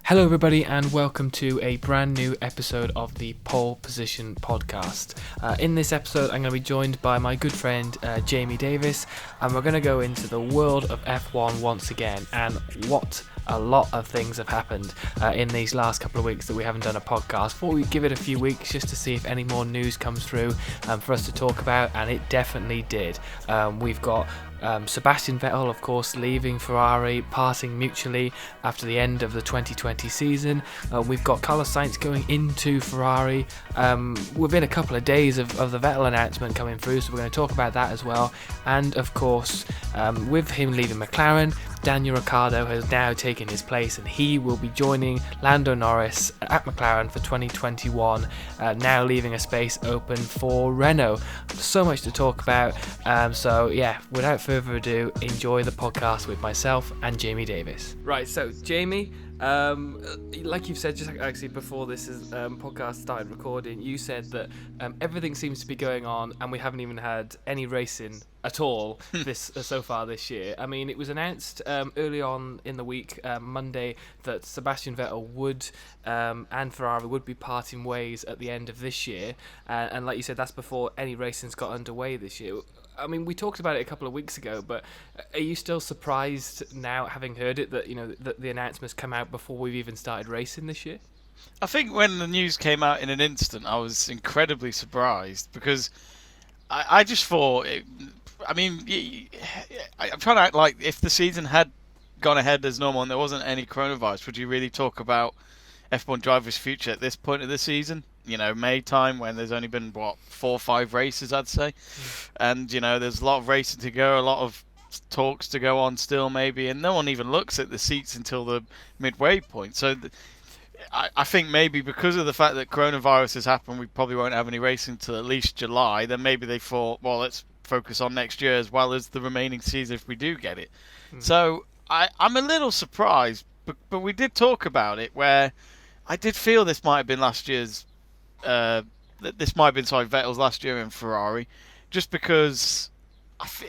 Hello everybody and welcome to a brand new episode of the Pole Position Podcast. In this episode I'm going to be joined by my good friend Jamie Davies, and we're going to go into the world of F1 once again, and what a lot of things have happened in these last couple of weeks that we haven't done a podcast. Thought we'd give it a few weeks just to see if any more news comes through for us to talk about, and it definitely did. We've got Sebastian Vettel, of course, leaving Ferrari, parting mutually after the end of the 2020 season. We've got Carlos Sainz going into Ferrari within a couple of days of the Vettel announcement coming through, so we're going to talk about that as well. And of course, with him leaving McLaren, Daniel Ricciardo has now taken his place, and he will be joining Lando Norris at McLaren for 2021, now leaving a space open for Renault. So much to talk about, so yeah, without further ado, enjoy the podcast with myself and Jamie Davies. Right, so Jamie, like you've said just actually before this podcast started recording, you said that everything seems to be going on and we haven't even had any racing at all so far this year. I mean, it was announced early on in the week, Monday, that Sebastian Vettel would and Ferrari would be parting ways at the end of this year, and like you said, that's before any racing's got underway this year. I mean, we talked about it a couple of weeks ago, but are you still surprised now, having heard it, that that the announcement's come out before we've even started racing this year? I think when the news came out in an instant, I was incredibly surprised because I just thought, I'm trying to act like if the season had gone ahead as normal and there wasn't any coronavirus, would you really talk about F1 drivers' future at this point of the season? May time, when there's only been 4 or 5 races, I'd say, and there's a lot of racing to go, a lot of talks to go on still maybe, and no one even looks at the seats until the midway point. So I think maybe because of the fact that coronavirus has happened, we probably won't have any racing till at least July. Then maybe they thought, well, let's focus on next year as well as the remaining season if we do get it. So I'm a little surprised, but we did talk about it, where I did feel this might have been last year's Vettel's last year in Ferrari, just because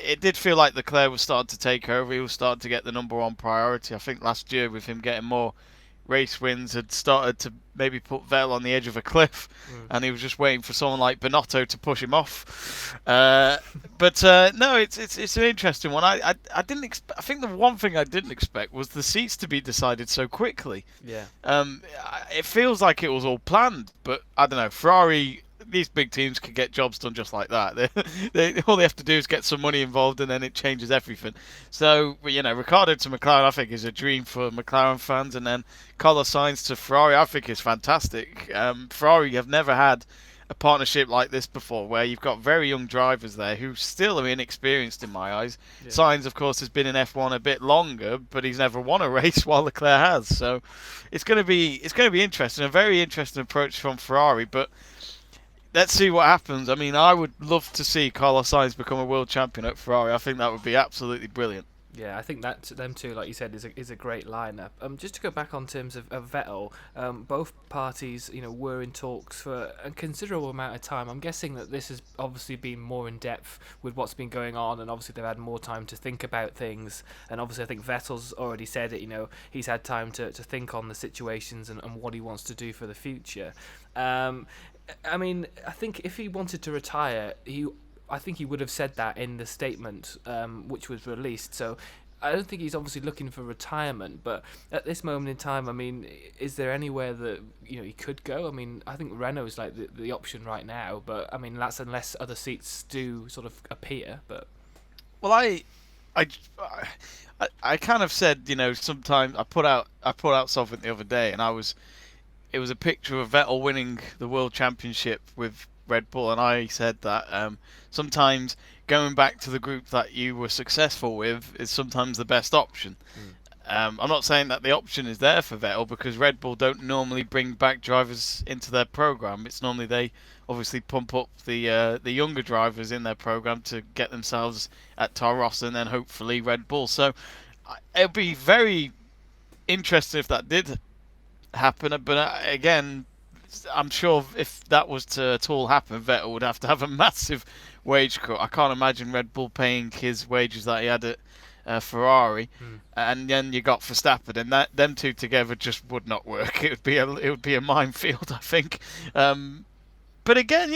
it did feel like Leclerc was starting to take over. He was starting to get the number one priority. I think last year, with him getting more race wins, had started to maybe put Vettel on the edge of a cliff, and he was just waiting for someone like Binotto to push him off. No, it's an interesting one. I didn't I think the one thing I didn't expect was the seats to be decided so quickly. Yeah. It feels like it was all planned, but I don't know. Ferrari, these big teams can get jobs done just like that. All they have to do is get some money involved, and then it changes everything. So, Ricciardo to McLaren, I think, is a dream for McLaren fans, and then Carlos Sainz to Ferrari, I think, is fantastic. Ferrari have never had a partnership like this before, where you've got very young drivers there who still are inexperienced in my eyes. Yeah. Sainz, of course, has been in F1 a bit longer, but he's never won a race, while Leclerc has. So it's going to be interesting, a very interesting approach from Ferrari, but let's see what happens. I mean, I would love to see Carlos Sainz become a world champion at Ferrari. I think that would be absolutely brilliant. Yeah, I think that them two, like you said, is a great lineup. Just to go back on terms of Vettel, both parties, were in talks for a considerable amount of time. I'm guessing that this has obviously been more in depth with what's been going on, and obviously they've had more time to think about things. And obviously, I think Vettel's already said it. He's had time to think on the situations and what he wants to do for the future. I mean, I think if he wanted to retire, I think he would have said that in the statement which was released. So I don't think he's obviously looking for retirement, but at this moment in time, I mean, is there anywhere that he could go? I mean, I think Renault is like the option right now, but I mean, that's unless other seats do sort of appear. But well, I kind of said, sometimes I put out something the other day, and it was a picture of Vettel winning the World Championship with Red Bull, and I said that sometimes going back to the group that you were successful with is sometimes the best option. I'm not saying that the option is there for Vettel, because Red Bull don't normally bring back drivers into their program. It's normally they obviously pump up the younger drivers in their program to get themselves at Toro Rosso and then hopefully Red Bull. So it'll be very interesting if that did happen, but again, I'm sure if that was to at all happen, Vettel would have to have a massive wage cut. I can't imagine Red Bull paying his wages that he had at Ferrari, and then you got Verstappen, and them two together just would not work. It would be a minefield, I think. But again,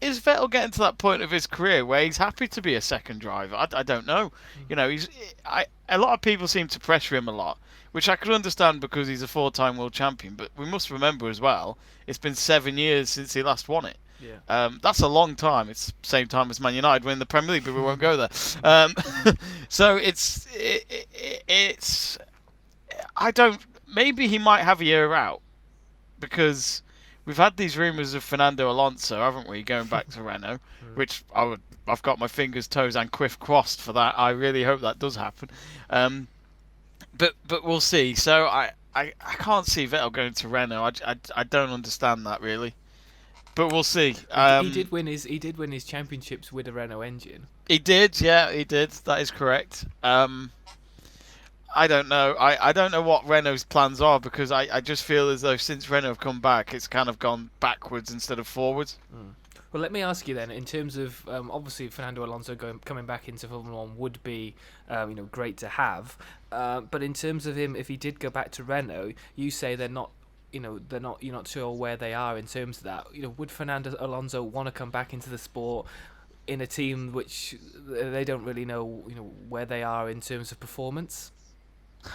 is Vettel getting to that point of his career where he's happy to be a second driver? I don't know. A lot of people seem to pressure him a lot, which I could understand because he's a 4-time world champion. But we must remember as well, it's been 7 years since he last won it. Yeah. That's a long time. It's the same time as Man United winning the Premier League, but we won't go there. So it's I don't. Maybe he might have a year out because we've had these rumours of Fernando Alonso, haven't we, going back to Renault, which I've got my fingers, toes, and quiff crossed for that. I really hope that does happen. But we'll see. So I can't see Vettel going to Renault. I don't understand that really. But we'll see. He did win his championships with a Renault engine. He did, yeah, he did. That is correct. I don't know. I don't know what Renault's plans are because I just feel as though since Renault have come back, it's kind of gone backwards instead of forwards. Well, let me ask you then, in terms of obviously Fernando Alonso coming back into Formula One would be great to have, but in terms of him, if he did go back to Renault, you say they're not. You're not sure where they are in terms of that. Would Fernando Alonso want to come back into the sport in a team which they don't really know, where they are in terms of performance?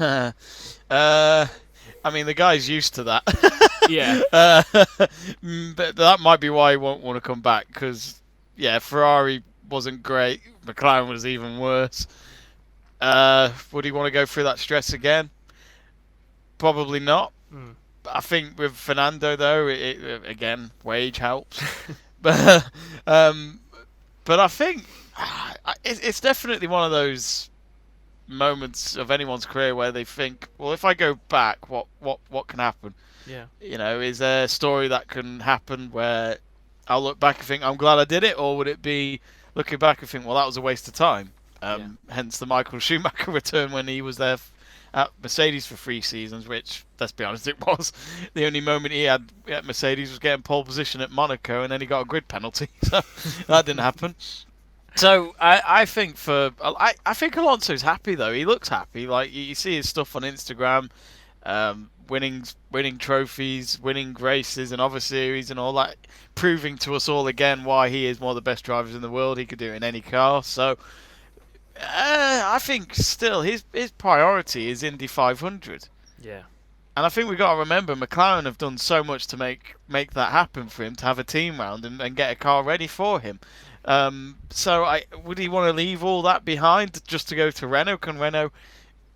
I mean, the guy's used to that. Yeah. But that might be why he won't want to come back because, Ferrari wasn't great. McLaren was even worse. Would he want to go through that stress again? Probably not. I think with Fernando though, it again, wage helps. But I think it's definitely one of those moments of anyone's career where they think, well, if I go back, what can happen? Yeah. Is there a story that can happen where I'll look back and think I'm glad I did it, or would it be looking back and think, well, that was a waste of time? Hence the Michael Schumacher return when he was there at Mercedes for 3 seasons, which, let's be honest, it was. The only moment he had at Mercedes was getting pole position at Monaco, and then he got a grid penalty, so that didn't happen. So I think I think Alonso's happy though. He looks happy. Like you see his stuff on Instagram, winning trophies, winning races and other series and all that, proving to us all again why he is one of the best drivers in the world. He could do it in any car. So I think still his priority is Indy 500. Yeah. And I think we've got to remember McLaren have done so much to make that happen for him, to have a team round and get a car ready for him. So would he want to leave all that behind just to go to Renault? Can Renault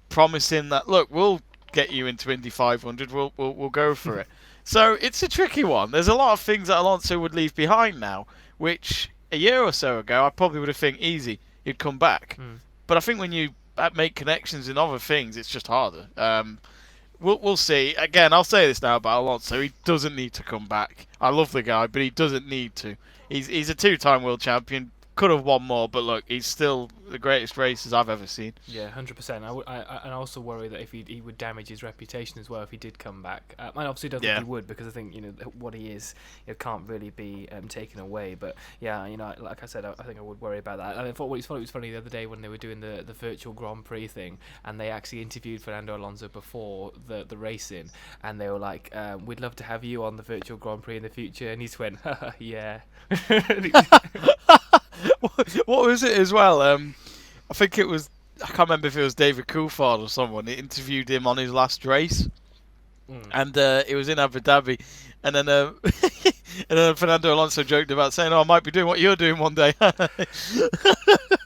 promise him that, look, we'll get you into Indy 500, we'll go for it? So it's a tricky one. There's a lot of things that Alonso would leave behind now, which a year or so ago I probably would have think easy, he'd come back. But I think when you make connections in other things, it's just harder. We'll see. Again, I'll say this now about Alonso. He doesn't need to come back. I love the guy, but he doesn't need to. He's a 2-time world champion. Could have won more, but look, he's still the greatest racers I've ever seen. Yeah, 100%. I also worry that if he would damage his reputation as well if he did come back. I obviously don't think he would, because I think what he is, it can't really be taken away. But yeah, like I said, I think I would worry about that. And I thought it was funny the other day when they were doing the virtual Grand Prix thing, and they actually interviewed Fernando Alonso before the racing, and they were like, "We'd love to have you on the virtual Grand Prix in the future," and he just went, "Yeah." What was it as well? I think it was, I can't remember if it was David Coulthard or someone. He interviewed him on his last race, and it was in Abu Dhabi, and then and then Fernando Alonso joked about saying, "Oh, I might be doing what you're doing one day."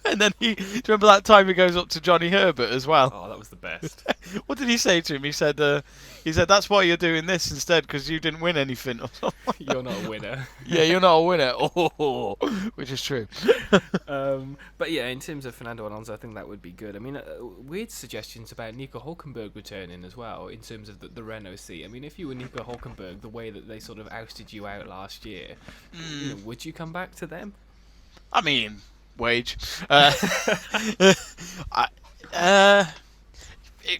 And then do you remember that time he goes up to Johnny Herbert as well? Oh, that was the best. What did he say to him? He said, "That's why you're doing this instead, because you didn't win anything." You're not a winner. Yeah, you're not a winner. Oh, which is true. But yeah, in terms of Fernando Alonso, I think that would be good. I mean, weird suggestions about Nico Hülkenberg returning as well, in terms of the Renault seat. I mean, if you were Nico Hülkenberg, the way that they sort of ousted you out last year, would you come back to them? I mean, wage.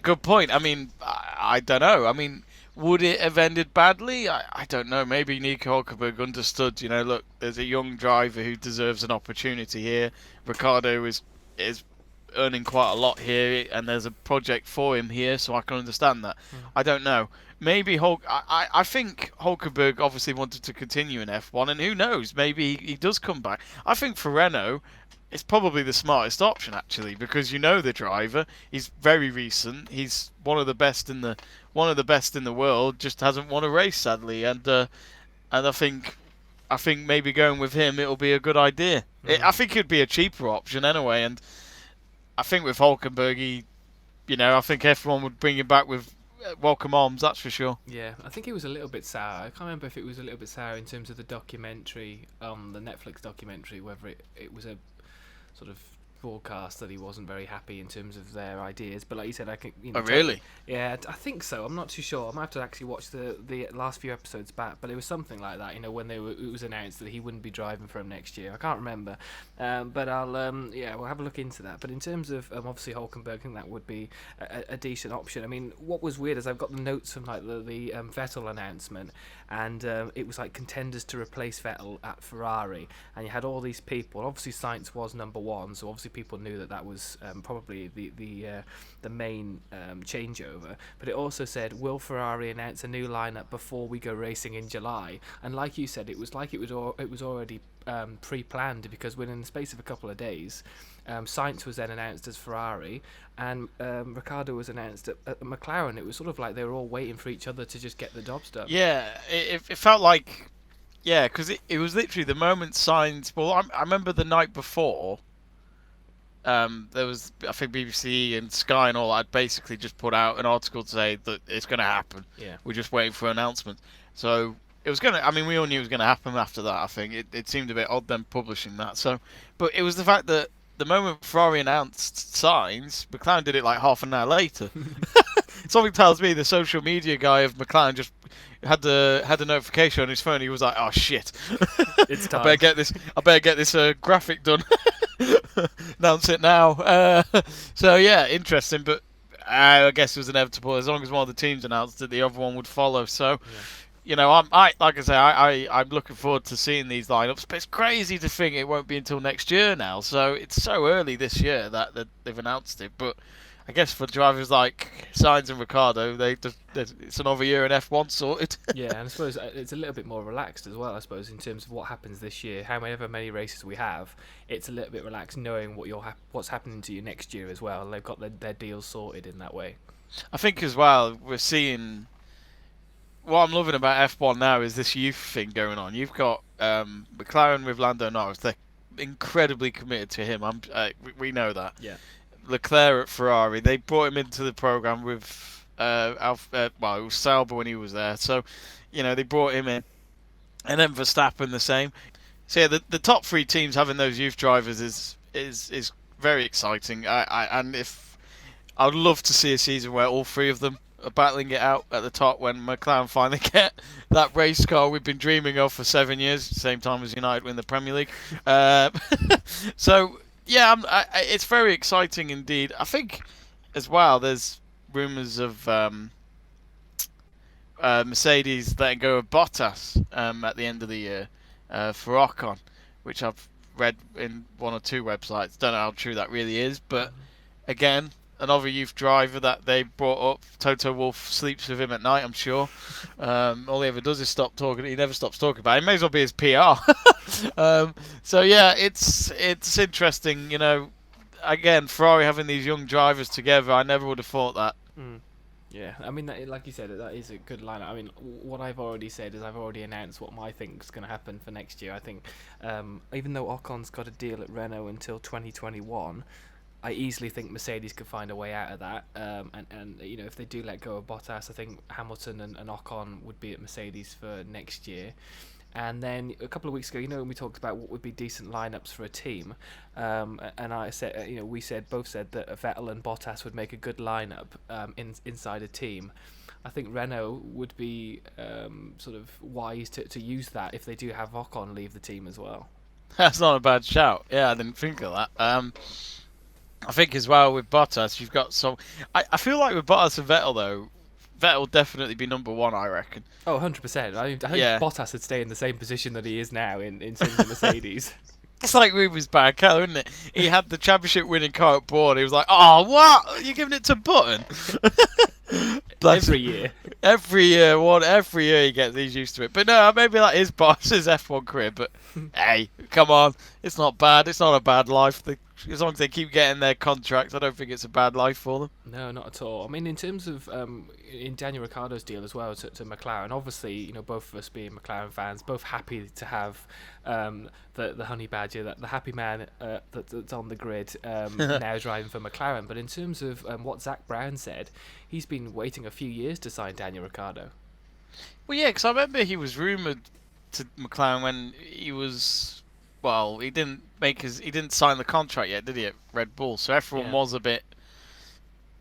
Good point. I mean, I don't know. I mean, would it have ended badly? I don't know. Maybe Nico Hülkenberg understood, look, there's a young driver who deserves an opportunity here. Ricciardo is earning quite a lot here, and there's a project for him here, so I can understand that. I don't know. Maybe I think Hulkenberg obviously wanted to continue in F1, and who knows? Maybe he does come back. I think for Renault, it's probably the smartest option actually, because you know the driver. He's very recent. He's one of the best in the world. Just hasn't won a race sadly, and I think maybe going with him it'll be a good idea. I think it'd be a cheaper option anyway, and I think with Hulkenberg, I think F1 would bring him back with welcome arms, that's for sure. Yeah, I think it was a little bit sour. I can't remember if it was a little bit sour in terms of the documentary, the Netflix documentary, whether it was a sort of broadcast that he wasn't very happy in terms of their ideas. But like you said, I can. Oh, really? Yeah, I think so. I'm not too sure. I might have to actually watch the last few episodes back. But it was something like that. When it was announced that he wouldn't be driving for him next year. I can't remember. But I'll we'll have a look into that. But in terms of obviously Hulkenberg, I think that would be a decent option. I mean, what was weird is I've got the notes from like the Vettel announcement, and it was like contenders to replace Vettel at Ferrari, and you had all these people. Obviously, Sainz was number one, so obviously people knew that was probably the main changeover. But it also said, will Ferrari announce a new lineup before we go racing in July? And like you said, it was like it was already pre-planned, because within the space of a couple of days, Sainz was then announced as Ferrari, and Ricciardo was announced at McLaren. It was sort of like they were all waiting for each other to just get the jobs done. Yeah, it felt like, because it was literally the moment Sainz. Well, I remember the night before. There was, I think, BBC and Sky and all that basically just put out an article to say that it's going to happen. Yeah. We're just waiting for an announcement. So it was going to. I mean, we all knew it was going to happen after that. I think it seemed a bit odd them publishing that. So, but it was the fact that the moment Ferrari announced Sainz, McLaren did it like half an hour later. Something tells me the social media guy of McLaren just had the notification on his phone. He was like, "Oh shit, it's time. I better get this graphic done." Announce it now. So yeah, interesting, but I guess it was inevitable. As long as one of the teams announced it, the other one would follow. So, I'm looking forward to seeing these lineups. But it's crazy to think it won't be until next year now. So it's so early this year that they've announced it. But I guess for drivers like Sainz and Ricciardo, it's another year in F1 sorted. Yeah, and I suppose it's a little bit more relaxed as well, I suppose, in terms of what happens this year. However many races we have, it's a little bit relaxed knowing what's happening to you next year as well. They've got their deals sorted in that way. I think as well, we're seeing... What I'm loving about F1 now is this youth thing going on. You've got McLaren with Lando Norris. They're incredibly committed to him. We know that. Yeah. Leclerc at Ferrari, they brought him into the program with it was Sauber when he was there, so they brought him in, and then Verstappen the same. So yeah, the top three teams having those youth drivers is very exciting. I'd love to see a season where all three of them are battling it out at the top when McLaren finally get that race car we've been dreaming of for 7 years, same time as United win the Premier League. So. Yeah, it's very exciting indeed. I think, as well, there's rumours of Mercedes letting go of Bottas at the end of the year for Ocon, which I've read in one or two websites. Don't know how true that really is, but again, another youth driver that they brought up. Toto Wolff sleeps with him at night, I'm sure. All he ever does is stop talking. He never stops talking about it. It may as well be his PR. So yeah, it's interesting. Again, Ferrari having these young drivers together. I never would have thought that. Yeah, I mean, like you said, that is a good lineup. I mean, what I've already said is I've already announced what I think is going to happen for next year. I think, even though Ocon's got a deal at Renault until 2021. I easily think Mercedes could find a way out of that, and if they do let go of Bottas, I think Hamilton and Ocon would be at Mercedes for next year. And then a couple of weeks ago, when we talked about what would be decent lineups for a team, and I said, we both said that Vettel and Bottas would make a good lineup inside a team. I think Renault would be sort of wise to use that if they do have Ocon leave the team as well. That's not a bad shout. Yeah, I didn't think of that. I think as well with Bottas, you've got some... I feel like with Bottas and Vettel, though, Vettel will definitely be number one, I reckon. Oh, 100%. I think Bottas would stay in the same position that he is now in terms of Mercedes. It's like Rubens Barrichello, isn't it? He had the championship winning car at board. He was like, "Oh, what? You're giving it to Button?" Every year. Every year he's used to it. But no, maybe that is his F1 career. But hey, come on, it's not bad. It's not a bad life. As long as they keep getting their contracts, I don't think it's a bad life for them. No, not at all. I mean, in terms of in Daniel Ricciardo's deal as well to McLaren, obviously, you know, both of us being McLaren fans, both happy to have the honey badger, the happy man that's on the grid now driving for McLaren. But in terms of what Zak Brown said, he's been waiting a few years to sign Daniel Ricciardo. Well, yeah, because I remember he was rumoured to McLaren when he was. Well, he didn't sign the contract yet, did he, at Red Bull? So everyone was a bit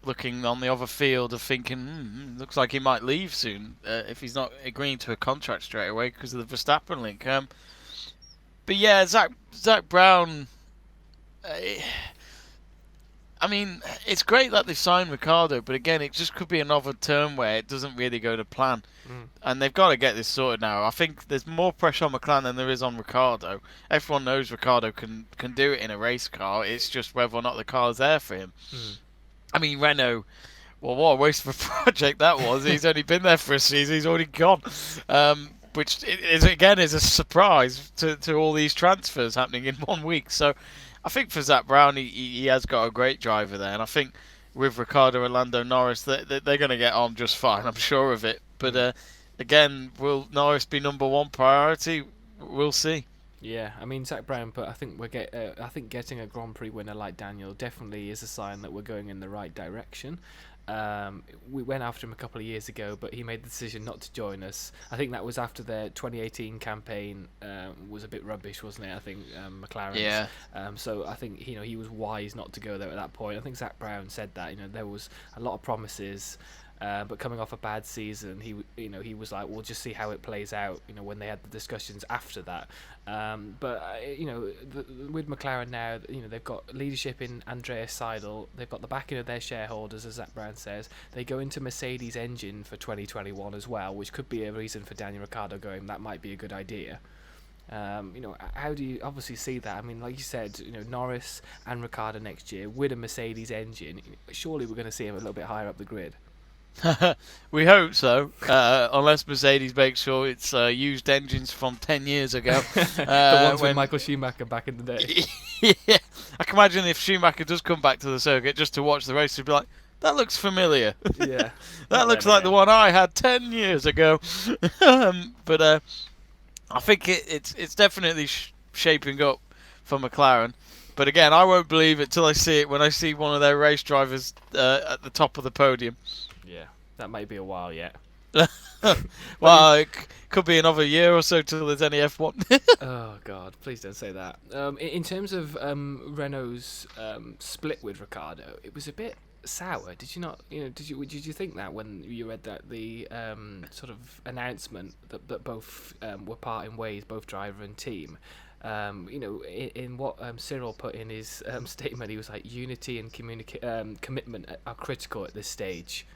looking on the other field of thinking, looks like he might leave soon if he's not agreeing to a contract straight away because of the Verstappen link. But yeah, Zak Brown. I mean, it's great that they signed Ricciardo, but again, it just could be another term where it doesn't really go to plan. And they've got to get this sorted now. I think there's more pressure on McLaren than there is on Ricciardo. Everyone knows Ricciardo can do it in a race car. It's just whether or not the car's there for him. I mean, Renault, well, what a waste of a project that was. He's only been there for a season. He's already gone. Which is a surprise to all these transfers happening in 1 week. So I think for Zak Brown, he has got a great driver there. And I think with Ricciardo and Lando Norris, they're going to get on just fine. I'm sure of it. But again, will Norris be number one priority? We'll see. Yeah, I mean, Zak Brown, but I think I think getting a Grand Prix winner like Daniel definitely is a sign that we're going in the right direction. We went after him a couple of years ago, but he made the decision not to join us. I think that was after their 2018 campaign was a bit rubbish, wasn't it? I think McLaren's. Yeah. So I think he was wise not to go there at that point. I think Zak Brown said that there was a lot of promises. But coming off a bad season, he was like, we'll just see how it plays out. When they had the discussions after that. With McLaren now, they've got leadership in Andreas Seidel. They've got the backing of their shareholders, as Zak Brown says. They go into Mercedes engine for 2021 as well, which could be a reason for Daniel Ricciardo going. That might be a good idea. How do you obviously see that? I mean, like you said, Norris and Ricciardo next year with a Mercedes engine. Surely we're going to see him a little bit higher up the grid. We hope so, unless Mercedes makes sure it's used engines from 10 years ago. The ones with Michael Schumacher back in the day. Yeah, I can imagine if Schumacher does come back to the circuit just to watch the race, he'd be like, that looks familiar. Yeah. That looks like the one I had 10 years ago. But I think it's definitely shaping up for McLaren. But again, I won't believe it till I see it when I see one of their race drivers at the top of the podium. Yeah, that might be a while yet. Well, it could be another year or so till there's any F1. Oh God, please don't say that. In terms of Renault's split with Ricciardo, it was a bit sour. Did you not? Did you think that when you read that the sort of announcement that both were parting ways, both driver and team? In what Cyril put in his statement, he was like, unity and commitment are critical at this stage.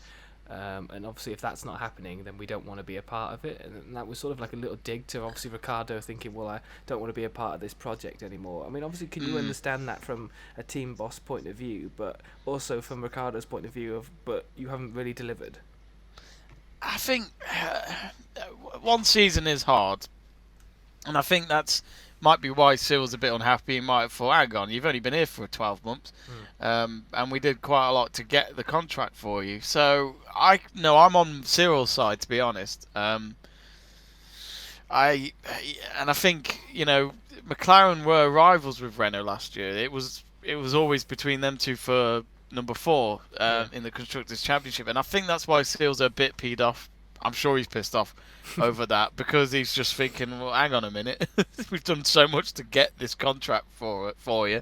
And obviously if that's not happening, then we don't want to be a part of it. And that was sort of like a little dig to obviously Ricciardo thinking, well, I don't want to be a part of this project anymore. I mean, obviously, can you understand that from a team boss point of view, but also from Ricciardo's point of view but you haven't really delivered? I think one season is hard. And I think might be why Cyril's a bit unhappy. He might have thought, hang on, you've only been here for 12 months. And we did quite a lot to get the contract for you. So, I'm on Cyril's side, to be honest. I think, McLaren were rivals with Renault last year. It was always between them two for number 4 in the Constructors' Championship. And I think that's why Cyril's a bit peed off. I'm sure he's pissed off over that because he's just thinking, well, hang on a minute. We've done so much to get this contract for you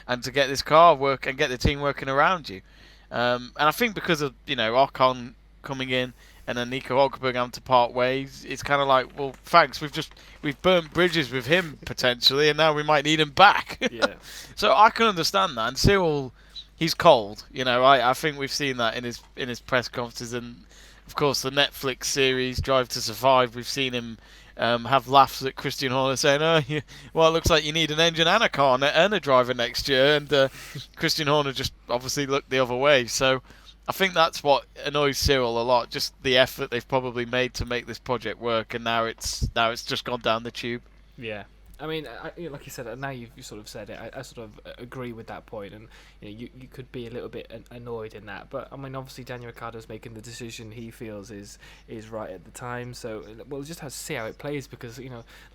and to get this car work and get the team working around you. And I think because of, Ocon coming in and then Nico Hulkenberg having to part ways, it's kind of like, well, thanks. We've burnt bridges with him potentially and now we might need him back. Yeah. So I can understand that. And Cyril, he's cold. I think we've seen that in his press conferences and of course, the Netflix series Drive to Survive, we've seen him have laughs at Christian Horner saying, "Oh, well, it looks like you need an engine and a car and a driver next year," and Christian Horner just obviously looked the other way. So I think that's what annoys Cyril a lot, just the effort they've probably made to make this project work, and now it's just gone down the tube. Yeah. I mean, like you said, now you sort of said it. I sort of agree with that point, and you could be a little bit annoyed in that. But I mean, obviously Daniel Ricciardo's making the decision he feels is right at the time. So we'll just have to see how it plays, because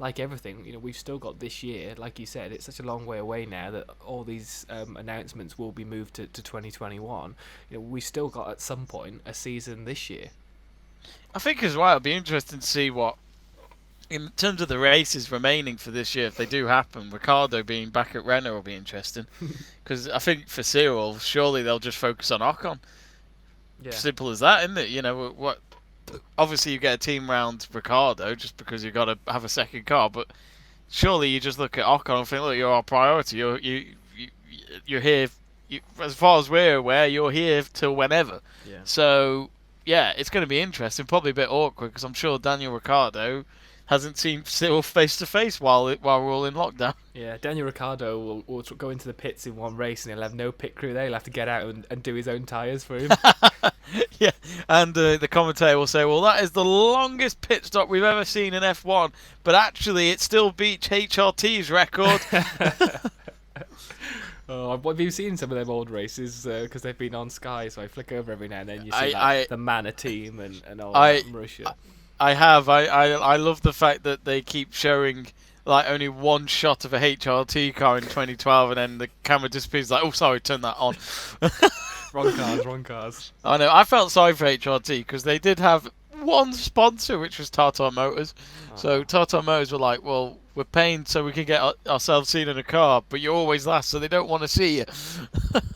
like everything, we've still got this year. Like you said, it's such a long way away now that all these announcements will be moved to 2021. We still got at some point a season this year. I think as well, it'll be interesting to see what, in terms of the races remaining for this year, if they do happen, Ricciardo being back at Renault will be interesting. Because I think for Cyril, surely they'll just focus on Ocon. Yeah. Simple as that, isn't it? What? Obviously, you get a team round Ricciardo just because you've got to have a second car, but surely you just look at Ocon and think, look, you're our priority. You're here. As far as we're aware, you're here till whenever. Yeah. So yeah, it's going to be interesting. Probably a bit awkward because I'm sure Daniel Ricciardo hasn't seen Cyril face to face while we're all in lockdown. Yeah, Daniel Ricciardo will go into the pits in one race and he'll have no pit crew there. He'll have to get out and do his own tyres for him. Yeah, and the commentator will say, well, that is the longest pit stop we've ever seen in F1, but actually it still beats HRT's record. Oh, have you seen some of them old races? Because they've been on Sky, so I flick over every now and then. You see the Mana team and all that from Russia. I have. I love the fact that they keep showing like only one shot of a HRT car in 2012, and then the camera disappears. Like, oh, sorry, turn that on. Wrong cars. I know. I felt sorry for HRT because they did have one sponsor, which was Tata Motors. Oh. So Tata Motors were like, well, we're paying so we can get ourselves seen in a car, but you're always last, so they don't want to see you.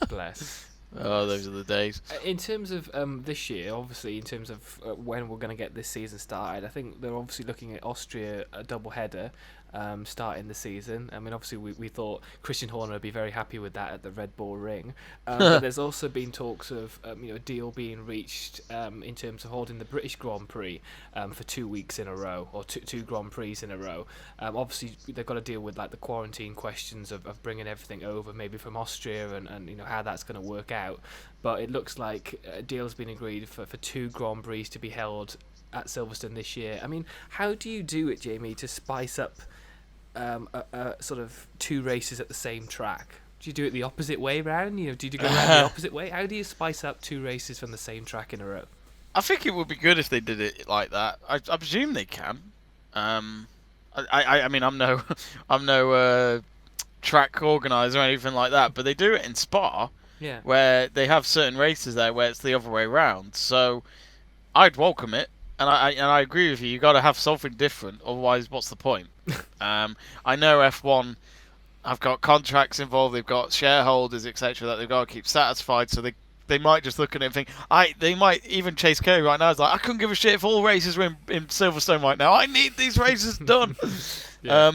Bless. Oh, those are the days. In terms of this year, obviously, in terms of when we're going to get this season started, I think they're obviously looking at Austria, a double header, starting the season. I mean, obviously, we thought Christian Horner would be very happy with that at the Red Bull Ring. But there's also been talks of a deal being reached in terms of holding the British Grand Prix for 2 weeks in a row, or two Grand Prix in a row. Obviously, they've got to deal with like the quarantine questions of bringing everything over, maybe from Austria, and how that's going to work out. But it looks like a deal's been agreed for 2 Grand Prix to be held at Silverstone this year. I mean, how do you do it, Jamie, to spice up a sort of 2 races at the same track? Do you do it the opposite way round? Do you go around the opposite way? How do you spice up 2 races from the same track in a row? I think it would be good if they did it like that. I presume they can. I mean, I'm no track organizer or anything like that, but they do it in Spa. Yeah. Where they have certain races there where it's the other way around. So I'd welcome it, and I agree with you. You got to have something different, otherwise, what's the point? I know F1 have got contracts involved, they've got shareholders, etc. that they've got to keep satisfied. So they might just look at it and think, they might even Chase Carey right now is like, I couldn't give a shit if all races were in Silverstone right now. I need these races done. Yeah.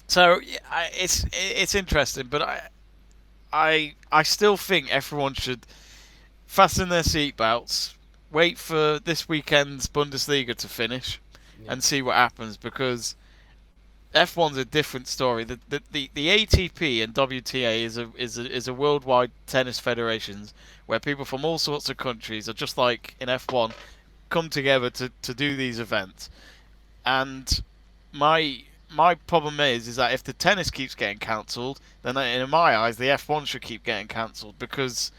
So yeah, it's interesting, but I still think everyone should fasten their seatbelts, wait for this weekend's Bundesliga to finish, and see what happens, because F1's a different story. The ATP and WTA is a worldwide tennis federations where people from all sorts of countries are just like in F1 come together to do these events. And my problem is that if the tennis keeps getting cancelled, then in my eyes the F1 should keep getting cancelled, because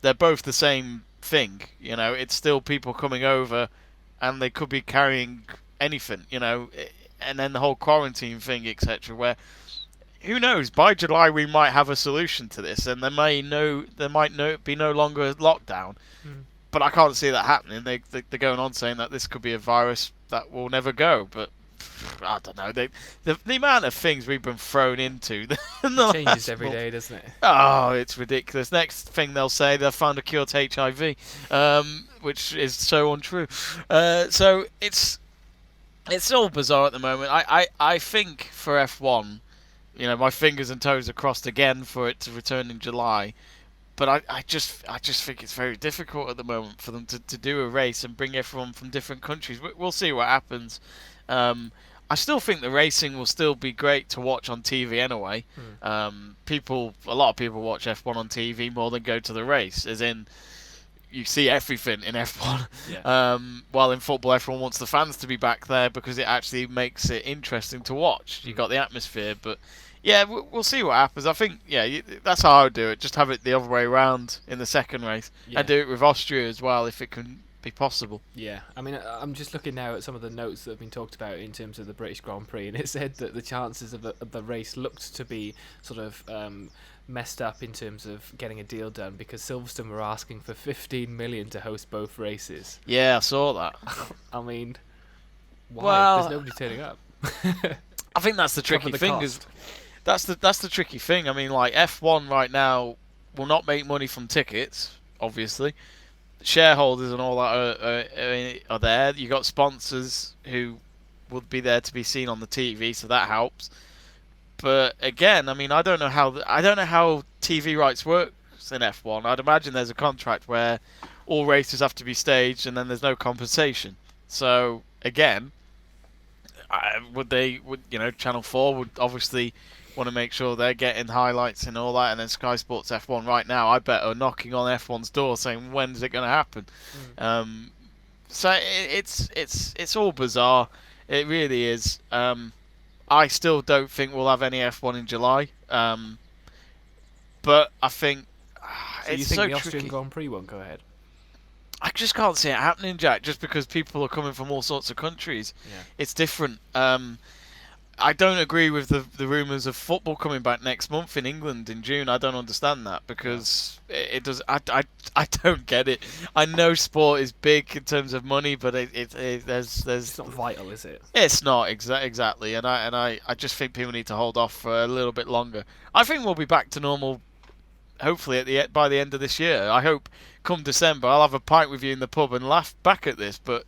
they're both the same thing. It's still people coming over, and they could be carrying anything. And then the whole quarantine thing, etc. Where who knows? By July we might have a solution to this, and there might be no longer a lockdown. But I can't see that happening. They're going on saying that this could be a virus that will never go, but I don't know. The amount of things we've been thrown into. It changes every day, doesn't it? Oh, it's ridiculous. Next thing they'll say, they've found a cure to HIV, which is so untrue. So it's all bizarre at the moment. I think for F1, my fingers and toes are crossed again for it to return in July. But I just think it's very difficult at the moment for them to do a race and bring everyone from different countries. We'll see what happens. I still think the racing will still be great to watch on TV anyway. A lot of people watch F1 on TV more than go to the race, as in you see everything in F1. Yeah. While in football, everyone wants the fans to be back there because it actually makes it interesting to watch. You got the atmosphere, but yeah, we'll see what happens. I think that's how I would do it. Just have it the other way around in the second race, and do it with Austria as well if it can be possible. Yeah, I mean, I'm just looking now at some of the notes that have been talked about in terms of the British Grand Prix, and it said that the chances of the race looked to be sort of messed up in terms of getting a deal done because Silverstone were asking for 15 million to host both races. Yeah, I saw that. I mean, why? Well, there's nobody turning up. I think that's the tricky thing. That's the tricky thing. I mean, like F1 right now will not make money from tickets, obviously. Shareholders and all that are there. You got sponsors who would be there to be seen on the TV, so that helps. But again, I mean, I don't know how TV rights works in F1. I'd imagine there's a contract where all races have to be staged and then there's no compensation. So again, Channel 4 would obviously want to make sure they're getting highlights and all that, and then Sky Sports F1 right now, I bet, are knocking on F1's door saying, when's it going to happen? So it's all bizarre. It really is. I still don't think we'll have any F1 in July. But I think so it's you think so the Austrian tricky. Grand Prix won't go ahead? I just can't see it happening, Jack, just because people are coming from all sorts of countries. Yeah. It's different. I don't agree with the rumours of football coming back next month in England in June. I don't understand that because it does. I don't get it. I know sport is big in terms of money, but there's It's not vital, is it? It's not exactly, and I just think people need to hold off for a little bit longer. I think we'll be back to normal, hopefully by the end of this year. I hope come December I'll have a pint with you in the pub and laugh back at this, but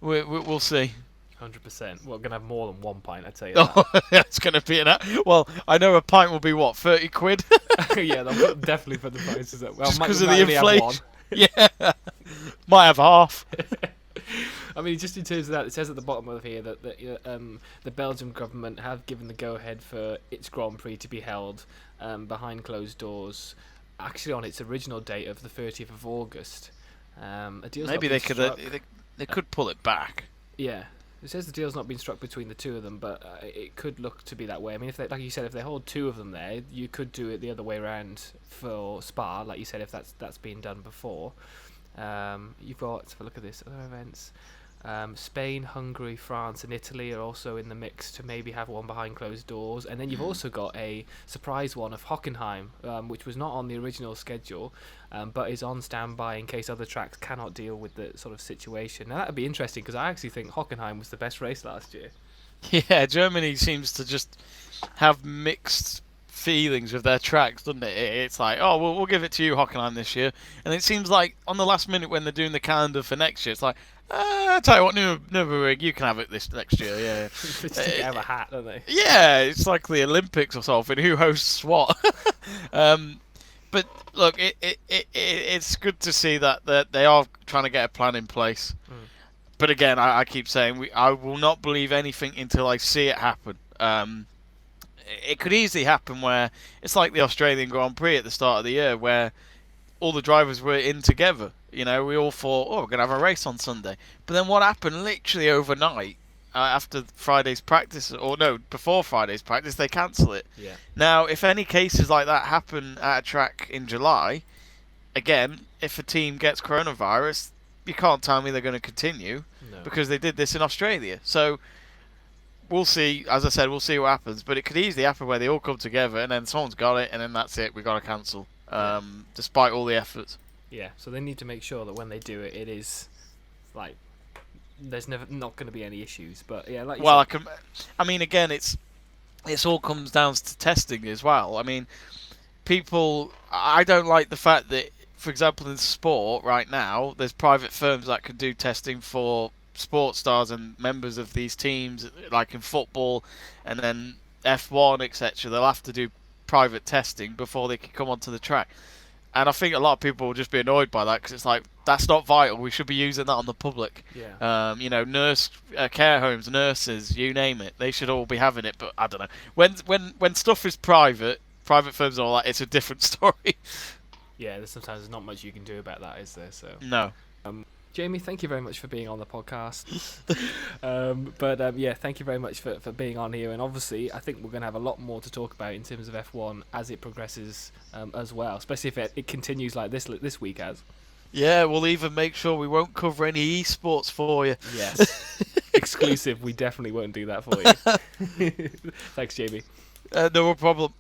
we'll see. 100%. We're gonna have more than one pint, I'd tell you that. It's gonna be well. I know a pint will be what, 30 quid. Yeah, they'll definitely put the prices up. Well, just because of the inflation. Yeah, might have half. I mean, just in terms of that, it says at the bottom of here that the Belgian government have given the go-ahead for its Grand Prix to be held behind closed doors, actually on its original date of the 30th of August. A deal's Maybe not been they could pull it back. Yeah. It says the deal's not been struck between the two of them, but it could look to be that way. I mean, if they, like you said, if they hold two of them there, you could do it the other way around for Spa, like you said, if that's been done before. You've got, let's have a look at this, other events. Spain, Hungary, France and Italy are also in the mix to maybe have one behind closed doors. And then you've also got a surprise one of Hockenheim, which was not on the original schedule, but is on standby in case other tracks cannot deal with the sort of situation. Now that would be interesting because I actually think Hockenheim was the best race last year. Yeah, Germany seems to just have mixed feelings with their tracks, doesn't it? It's like, oh, we'll give it to you, Hockenheim, this year. And it seems like on the last minute when they're doing the calendar for next year, it's like, I tell you what, Nürburgring, you can have it this next year. Yeah, They just take it out of a hat, don't they? yeah, it's like the Olympics or something. Who hosts what? But look, it's good to see that they are trying to get a plan in place. But again, I keep saying I will not believe anything until I see it happen. It could easily happen where it's like the Australian Grand Prix at the start of the year, where all the drivers were in together. You know, we all thought, oh, we're going to have a race on Sunday. But then what happened literally overnight, after Friday's practice, or no, before Friday's practice, they cancel it. Yeah. Now, if any cases like that happen at a track in July, again, if a team gets coronavirus, you can't tell me they're going to continue because they did this in Australia. So we'll see. As I said, we'll see what happens. But it could easily happen where they all come together and then someone's got it and then that's it. We've got to cancel, despite all the efforts. Yeah, so they need to make sure that when they do it, it is like there's not going to be any issues. But yeah, like you said, I mean, again, it's all comes down to testing as well. I mean, I don't like the fact that, for example, in sport right now, there's private firms that can do testing for sports stars and members of these teams, like in football, and then F1, etc. They'll have to do private testing before they can come onto the track. And I think a lot of people will just be annoyed by that because it's like, that's not vital. We should be using that on the public. Yeah. Care homes, nurses, you name it. They should all be having it. But I don't know. When stuff is private firms and all that, it's a different story. Yeah, there's not much you can do about that, is there? So No. Jamie, thank you very much for being on the podcast. Thank you very much for being on here. And obviously, I think we're going to have a lot more to talk about in terms of F1 as it progresses as well, especially if it continues like this week as. Yeah, we'll even make sure we won't cover any esports for you. Yes. Exclusive. We definitely won't do that for you. Thanks, Jamie. No problem.